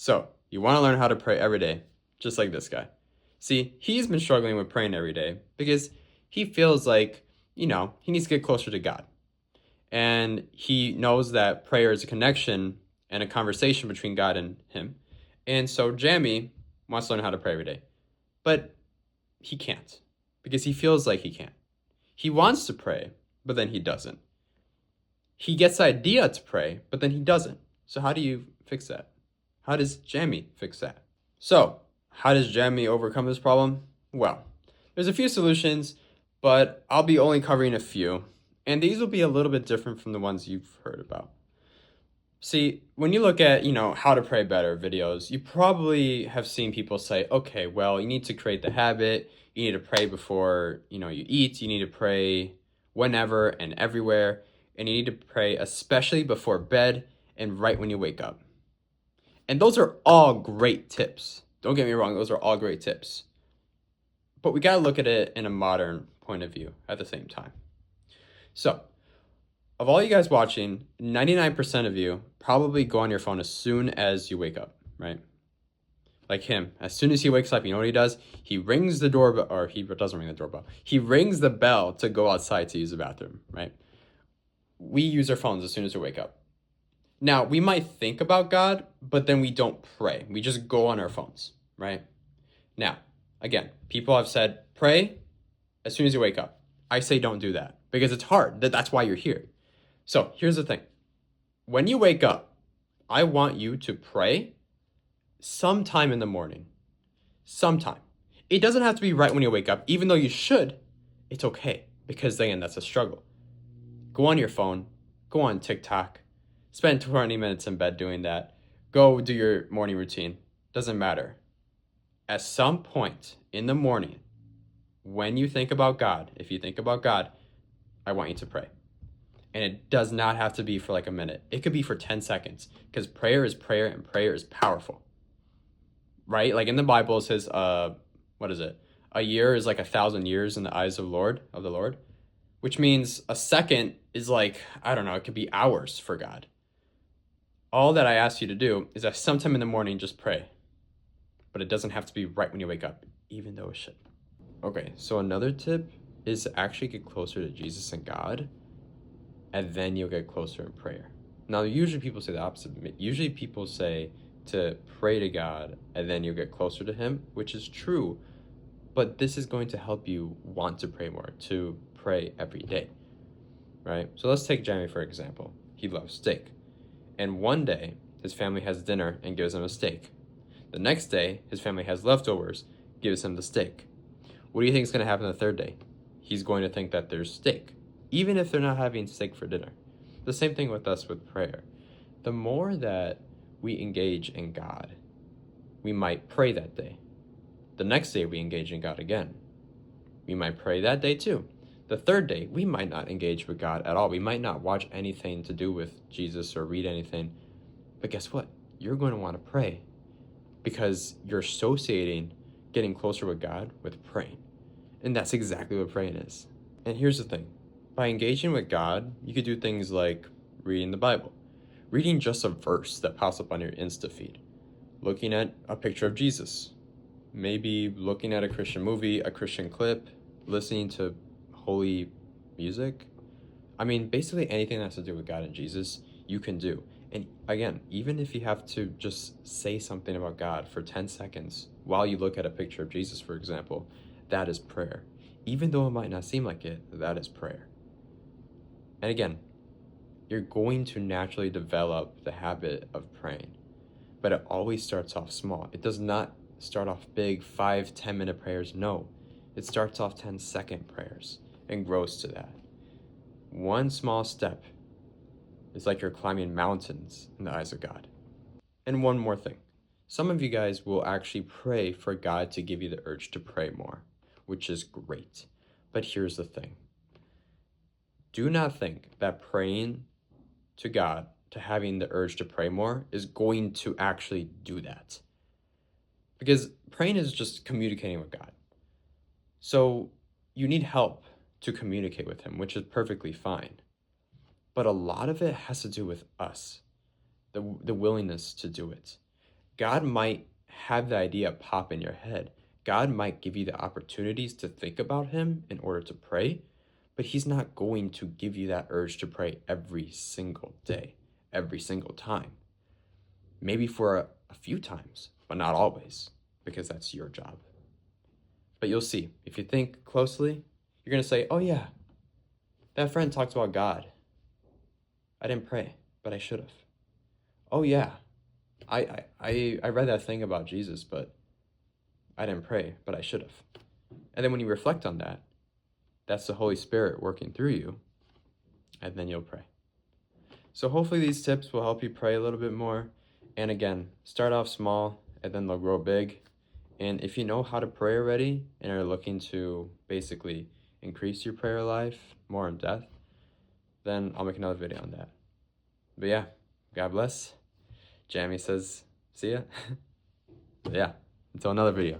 So, you want to learn how to pray every day, just like this guy. See, he's been struggling with praying every day because he feels like, he needs to get closer to God. And he knows that prayer is a connection and a conversation between God and him. And so, Jamie wants to learn how to pray every day, but he can't because he feels like he can't. He wants to pray, but then he doesn't. He gets the idea to pray, but then he doesn't. So, how do you fix that? How does Jamie fix that? So, how does Jamie overcome this problem? Well, there's a few solutions, but I'll be only covering a few, and these will be a little bit different from the ones you've heard about. See, when you look at, how to pray better videos, you probably have seen people say, okay, well, you need to create the habit. You need to pray before, you eat. You need to pray whenever and everywhere. And you need to pray especially before bed and right when you wake up. And those are all great tips. Don't get me wrong, those are all great tips. But we got to look at it in a modern point of view at the same time. So, of all you guys watching, 99% of you probably go on your phone as soon as you wake up, right? Like him, as soon as he wakes up, you know what he does? He rings the doorbell, or he doesn't ring the doorbell. He rings the bell to go outside to use the bathroom, right? We use our phones as soon as we wake up. Now, we might think about God, but then we don't pray. We just go on our phones, right? Now, again, people have said, pray as soon as you wake up. I say don't do that because it's hard. That's why you're here. So here's the thing. When you wake up, I want you to pray sometime in the morning. Sometime. It doesn't have to be right when you wake up. Even though you should, it's okay because, again, that's a struggle. Go on your phone. Go on TikTok. Spend 20 minutes in bed doing that. Go do your morning routine. Doesn't matter. At some point in the morning, when you think about God, if you think about God, I want you to pray. And it does not have to be for like a minute. It could be for 10 seconds because prayer is prayer and prayer is powerful. Right? Like in the Bible, it says, what is it? A year is like 1,000 years in the eyes of the Lord, which means a second is like, I don't know, it could be hours for God. All that I ask you to do is that sometime in the morning, just pray. But it doesn't have to be right when you wake up, even though it should. Okay, so another tip is to actually get closer to Jesus and God, and then you'll get closer in prayer. Now, usually people say the opposite. Usually people say to pray to God, and then you'll get closer to him, which is true. But this is going to help you want to pray more, to pray every day, right? So let's take Jamie, for example. He loves steak. And one day, his family has dinner and gives him a steak. The next day, his family has leftovers, gives him the steak. What do you think is going to happen the third day? He's going to think that there's steak, even if they're not having steak for dinner. The same thing with us with prayer. The more that we engage in God, we might pray that day. The next day, we engage in God again. We might pray that day too. The third day, we might not engage with God at all. We might not watch anything to do with Jesus or read anything. But guess what? You're going to want to pray because you're associating getting closer with God with praying. And that's exactly what praying is. And here's the thing. By engaging with God, you could do things like reading the Bible, reading just a verse that pops up on your Insta feed, looking at a picture of Jesus, maybe looking at a Christian movie, a Christian clip, listening to holy music. I mean, basically anything that has to do with God and Jesus, you can do. And again, even if you have to just say something about God for 10 seconds while you look at a picture of Jesus, for example, that is prayer. Even though it might not seem like it, that is prayer. And again, you're going to naturally develop the habit of praying, but it always starts off small. It does not start off big 5-10 minute prayers. No, it starts off 10-second prayers and grows to that. One small step is like you're climbing mountains in the eyes of God. And one more thing. Some of you guys will actually pray for God to give you the urge to pray more, which is great. But here's the thing. Do not think that praying to God, to having the urge to pray more, is going to actually do that. Because praying is just communicating with God. So you need help to communicate with him, which is perfectly fine. But a lot of it has to do with us, the willingness to do it. God might have the idea pop in your head. God might give you the opportunities to think about him in order to pray, but he's not going to give you that urge to pray every single day, every single time. Maybe for a few times, but not always, because that's your job. But you'll see, if you think closely, you're going to say, oh yeah, that friend talked about God. I didn't pray, but I should have. Oh yeah, I read that thing about Jesus, but I didn't pray, but I should have. And then when you reflect on that, that's the Holy Spirit working through you, and then you'll pray. So hopefully these tips will help you pray a little bit more. And again, start off small, and then they'll grow big. And if you know how to pray already and are looking to basically increase your prayer life more in depth, then I'll make another video on that. But yeah, God bless. Jamie says, see ya. But yeah, until another video.